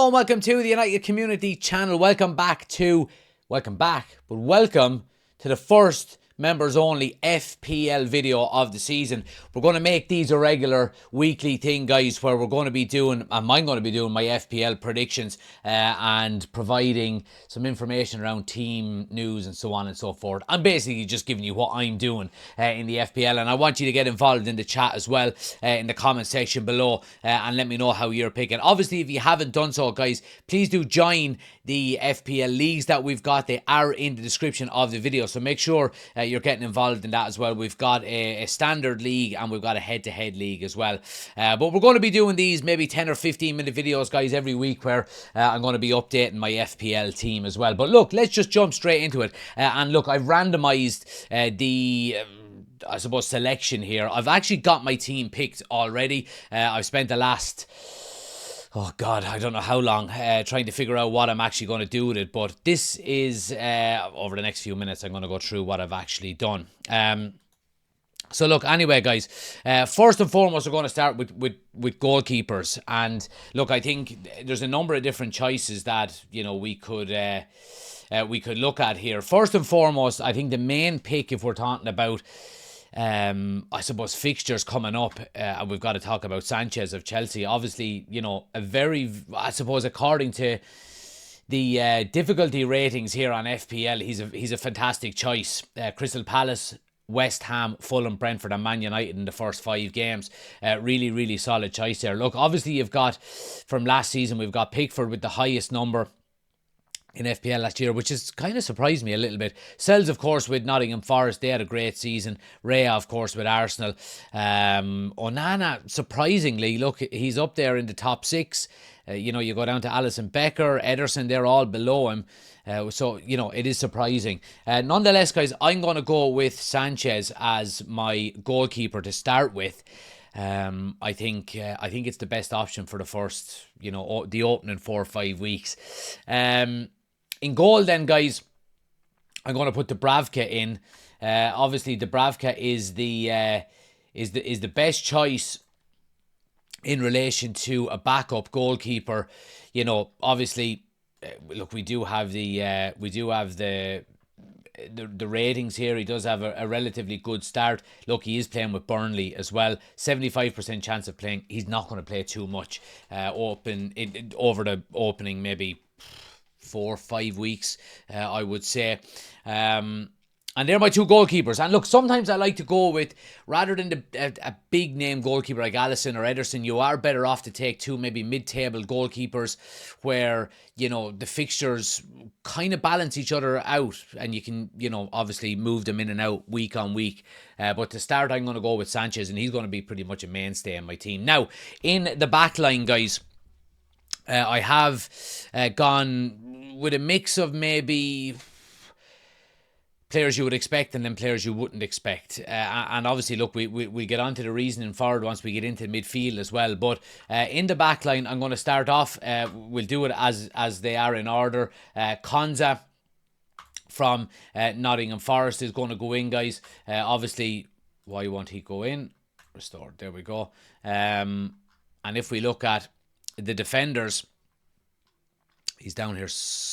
Hello and welcome to the United Community Channel. Welcome to the first members only FPL video of the season. We're going to make these a regular weekly thing, guys, where we're going to be doing, and I'm going to be doing my FPL predictions and providing some information around team news and so on and so forth. I'm basically just giving you what I'm doing in the FPL, and I want you to get involved in the chat as well in the comment section below and let me know how you're picking. Obviously, if you haven't done so, guys, please do join the FPL leagues that we've got. They are in the description of the video, so make sure you're getting involved in that as well. We've got a standard league and we've got a head-to-head league as well. But we're going to be doing these maybe 10 or 15 minute videos, guys, every week where I'm going to be updating my FPL team as well. But look, let's just jump straight into it. And look, I've randomized I suppose selection here. I've actually got my team picked already. I've spent the last... oh God, I don't know how long trying to figure out what I'm actually going to do with it. But this is, over the next few minutes, I'm going to go through what I've actually done. So look, anyway, guys, first and foremost, we're going to start with goalkeepers. And look, I think there's a number of different choices that, you know, we could look at here. First and foremost, I think the main pick, if we're talking about I suppose fixtures coming up, and we've got to talk about Sanchez of Chelsea. Obviously, you know, a very, I suppose, according to the difficulty ratings here on FPL, he's a fantastic choice. Crystal Palace, West Ham, Fulham, Brentford and Man United in the first 5 games. Really, really solid choice there. Look, obviously you've got, from last season, we've got Pickford with the highest number in FPL last year, which has kind of surprised me a little bit. Sells, of course, with Nottingham Forest. They had a great season. Raya, of course, with Arsenal. Onana, surprisingly, look, he's up there in the top 6. You know, you go down to Alisson Becker, Ederson, they're all below him. So, you know, it is surprising. Nonetheless, guys, I'm going to go with Sanchez as my goalkeeper to start with. I think it's the best option for the first, you know, the opening 4 or 5 weeks. In goal then, guys, I'm going to put Dubravka in. Obviously, Dubravka is the best choice in relation to a backup goalkeeper. You know, obviously, look, we do have the ratings here. He does have a relatively good start. Look, he is playing with Burnley as well. 75% chance of playing. He's not going to play too much over the opening maybe 4 or 5 weeks, I would say. And they're my 2 goalkeepers. And look, sometimes I like to go with, rather than a big name goalkeeper like Alisson or Ederson, you are better off to take 2 maybe mid-table goalkeepers where, you know, the fixtures kind of balance each other out and you can, you know, obviously move them in and out week on week. But to start, I'm going to go with Sanchez, and he's going to be pretty much a mainstay in my team. Now, in the back line, guys, I have gone with a mix of maybe players you would expect and then players you wouldn't expect. And obviously, look, we'll get on to the reasoning forward once we get into midfield as well. But in the back line, I'm going to start off. We'll do it as they are in order. Konza from Nottingham Forest is going to go in, guys. Obviously, why won't he go in? Restored. There we go. And if we look at the defenders, he's down here somewhere.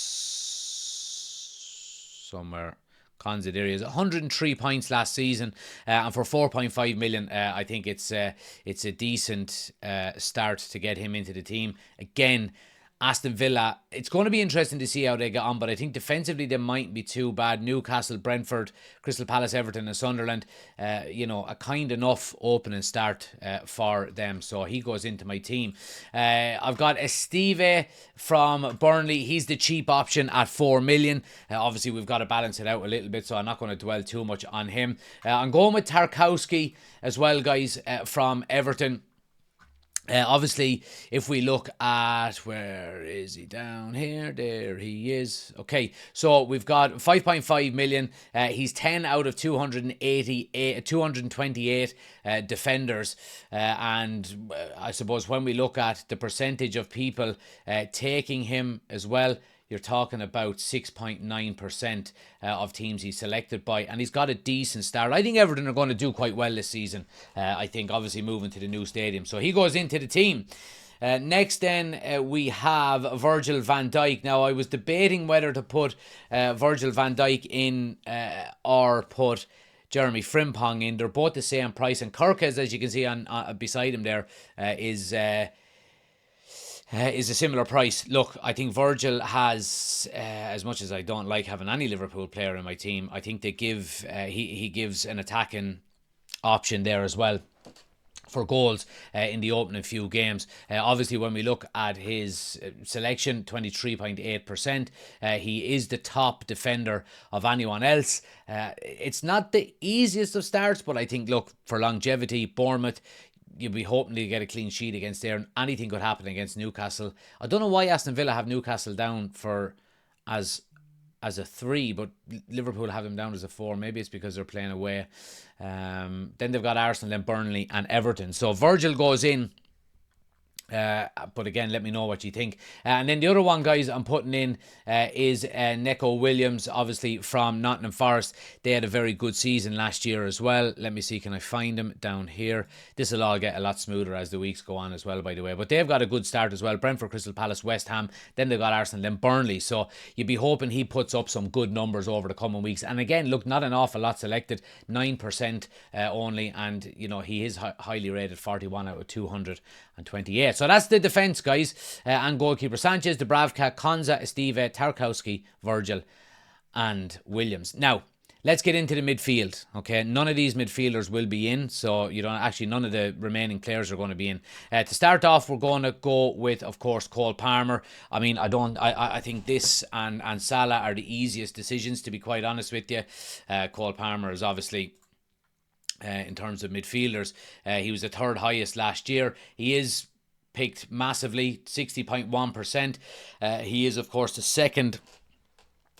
Konza, there he is. 103 points last season, and for 4.5 million, I think it's a decent start to get him into the team. Again, Aston Villa, it's going to be interesting to see how they get on, but I think defensively they mightn't be too bad. Newcastle, Brentford, Crystal Palace, Everton and Sunderland, you know, a kind enough opening start for them. So he goes into my team. I've got Estive from Burnley. He's the cheap option at 4 million. Obviously, we've got to balance it out a little bit, so I'm not going to dwell too much on him. I'm going with Tarkowski as well, guys, from Everton. Obviously, if we look at, where is he, down here? There he is. Okay, so we've got 5.5 million. He's 10 out of 228 defenders. And I suppose when we look at the percentage of people taking him as well, you're talking about 6.9% of teams he's selected by, and he's got a decent start. I think Everton are going to do quite well this season. I think obviously moving to the new stadium. So he goes into the team. Next then we have Virgil van Dijk. Now I was debating whether to put Virgil van Dijk in or put Jeremy Frimpong in. They're both the same price, and Kirkes, as you can see on beside him there, is a similar price. Look, I think Virgil has, as much as I don't like having any Liverpool player in my team, I think they give he gives an attacking option there as well for goals in the opening few games. Obviously, when we look at his selection, 23.8%, he is the top defender of anyone else. It's not the easiest of starts, but I think, look, for longevity, Bournemouth, you'll be hoping to get a clean sheet against there, and anything could happen against Newcastle. I don't know why Aston Villa have Newcastle down for as a 3, but Liverpool have him down as a 4. Maybe it's because they're playing away. Then they've got Arsenal, then Burnley and Everton. So Virgil goes in. But again, let me know what you think. And then the other one, guys, I'm putting in is Neco Williams, obviously from Nottingham Forest. They had a very good season last year as well. Let me see, can I find him down here? This will all get a lot smoother as the weeks go on as well, by the way. But they've got a good start as well. Brentford, Crystal Palace, West Ham. Then they've got Arsenal, then Burnley. So you'd be hoping he puts up some good numbers over the coming weeks. And again, look, not an awful lot selected. 9% only. And, you know, he is highly rated, 41 out of 228. So that's the defence, guys. And goalkeeper: Sanchez, Dubravka, Konza, Estive, Tarkowski, Virgil and Williams. Now, let's get into the midfield. Okay, none of these midfielders will be in, so you don't actually, none of the remaining players are going to be in. To start off, we're going to go with, of course, Cole Palmer. I mean, I think this and Salah are the easiest decisions, to be quite honest with you. Cole Palmer is obviously, in terms of midfielders, he was the third highest last year. He is picked massively, 60.1%. He is, of course, the second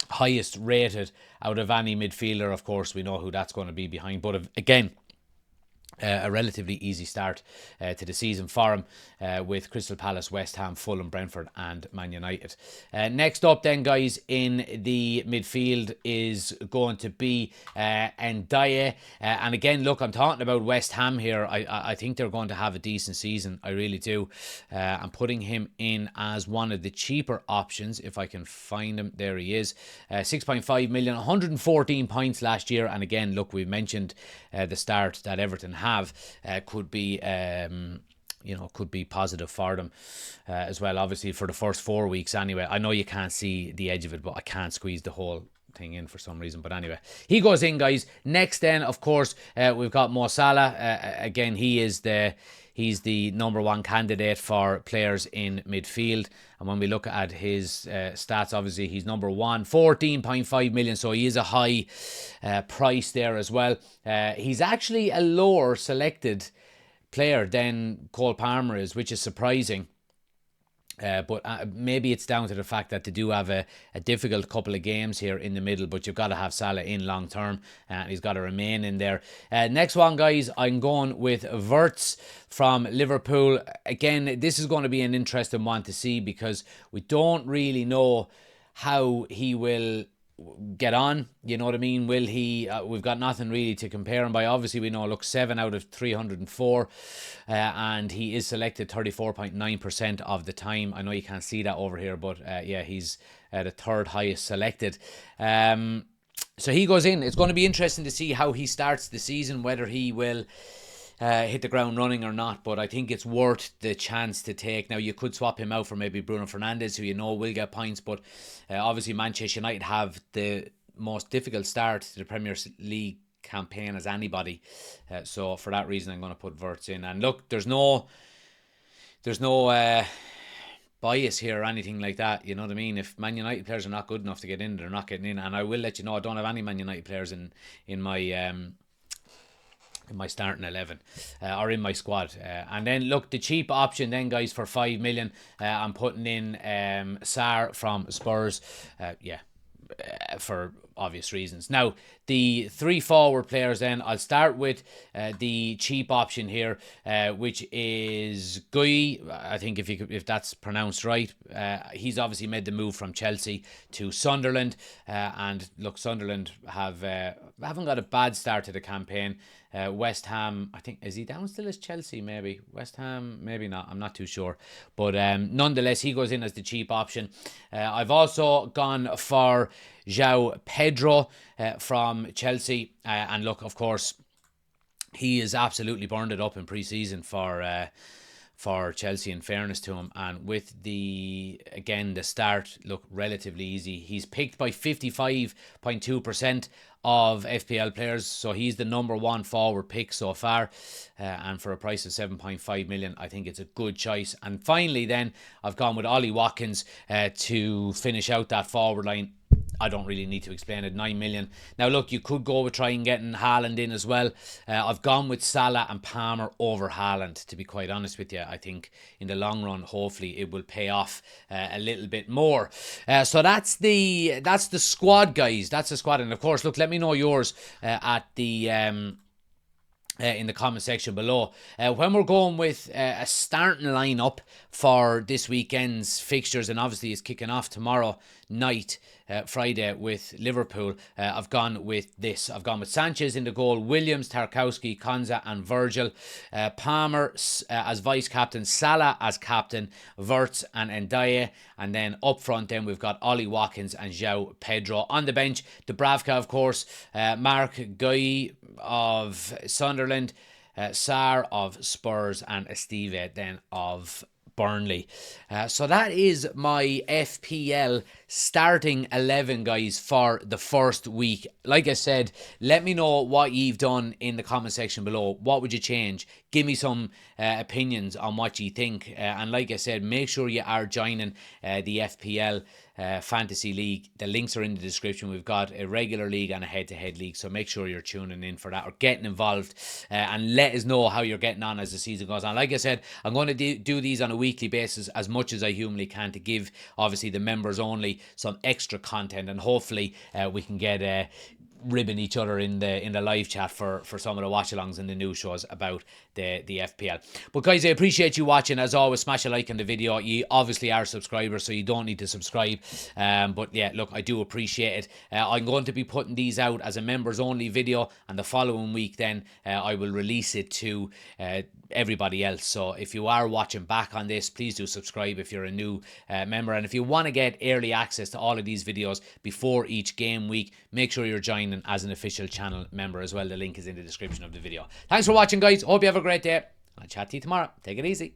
highest rated out of any midfielder. Of course, we know who that's going to be behind. But again, a relatively easy start to the season for him, with Crystal Palace, West Ham, Fulham, Brentford and Man United. Next up then, guys, in the midfield is going to be Ndiaye. And again, look, I'm talking about West Ham here. I think they're going to have a decent season. I really do. I'm putting him in as one of the cheaper options, if I can find him. There he is. 6.5 million, 114 points last year. And again, look, we mentioned the start that Everton have, could be could be positive for them as well, obviously for the first 4 weeks anyway. I know you can't see the edge of it, but I can't squeeze the whole thing in for some reason. But anyway, he goes in, guys. Next then, of course, we've got Mo Salah. Again, he's the number one candidate for players in midfield. And when we look at his stats, obviously he's number one, 14.5 million. So he is a high price there as well. He's actually a lower selected player than Cole Palmer is, which is surprising. But maybe it's down to the fact that they do have a difficult couple of games here in the middle, but you've got to have Salah in long term, and he's got to remain in there. Next one, guys, I'm going with Wirtz from Liverpool. Again, this is going to be an interesting one to see, because we don't really know how he will get on, you know what I mean? Will he, we've got nothing really to compare him by. Obviously we know, look, 7 out of 304, and he is selected 34.9% of the time. I know you can't see that over here, but yeah, he's the third highest selected. So he goes in. It's going to be interesting to see how he starts the season, whether he will hit the ground running or not, but I think it's worth the chance to take. Now, you could swap him out for maybe Bruno Fernandes, who you know will get points, but obviously Manchester United have the most difficult start to the Premier League campaign as anybody, so for that reason I'm going to put Wirtz in. And look, there's no bias here or anything like that, you know what I mean? If Man United players are not good enough to get in, they're not getting in. And I will let you know, I don't have any Man United players in my starting 11 or in my squad. And then look, the cheap option then, guys, for 5 million, I'm putting in Sarr from Spurs. For obvious reasons. Now, the 3 forward players then, I'll start with the cheap option here, which is Guy. I think if that's pronounced right. He's obviously made the move from Chelsea to Sunderland, and look, Sunderland haven't got a bad start to the campaign. West Ham, I think, is he down still as Chelsea? Maybe West Ham, maybe not. I'm not too sure, but nonetheless, he goes in as the cheap option. I've also gone for João Pedro from Chelsea, and look, of course, he has absolutely burned it up in pre-season for Chelsea, in fairness to him. And with the start, look, relatively easy. He's picked by 55.2% of FPL players, so he's the number one forward pick so far, and for a price of 7.5 million, I think it's a good choice. And finally then, I've gone with Ollie Watkins to finish out that forward line. I don't really need to explain it. 9 million. Now, look, you could go with trying getting Haaland in as well. I've gone with Salah and Palmer over Haaland, to be quite honest with you. I think in the long run, hopefully, it will pay off a little bit more. So that's the squad, guys. That's the squad. And of course, look, let me know yours at the in the comment section below. When we're going with a starting lineup for this weekend's fixtures, and obviously it's kicking off tomorrow night, Friday, with Liverpool, I've gone with this. I've gone with Sanchez in the goal, Williams, Tarkowski, Konza and Virgil, Palmer as vice captain, Salah as captain, Wirtz and Ndiaye, and then up front then we've got Ollie Watkins and João Pedro. On the bench, Dubravka, of course, Mark Guy of Sunderland, Sarr of Spurs, and Estive then of Burnley. So that is my FPL starting 11, guys, for the first week. Like I said, let me know what you've done in the comment section below. What would you change? Give me some opinions on what you think. And like I said, make sure you are joining the FPL Fantasy League. The links are in the description. We've got a regular league and a head-to-head league, so make sure you're tuning in for that or getting involved, and let us know how you're getting on as the season goes on. Like I said, I'm going to do these on a weekly basis as much as I humanly can to give, obviously, the members only some extra content, and hopefully we can get ribbing each other in the live chat for some of the watch-alongs and the news shows about the FPL. But guys, I appreciate you watching. As always, smash a like on the video. You obviously are subscribers, so you don't need to subscribe, but yeah, look, I do appreciate it. I'm going to be putting these out as a members only video, and the following week then I will release it to everybody else. So if you are watching back on this, please do subscribe if you're a new member, and if you want to get early access to all of these videos before each game week, make sure you're joining as an official channel member as well. The link is in the description of the video. Thanks for watching, guys. Hope you have a great day. I'll chat to you tomorrow. Take it easy.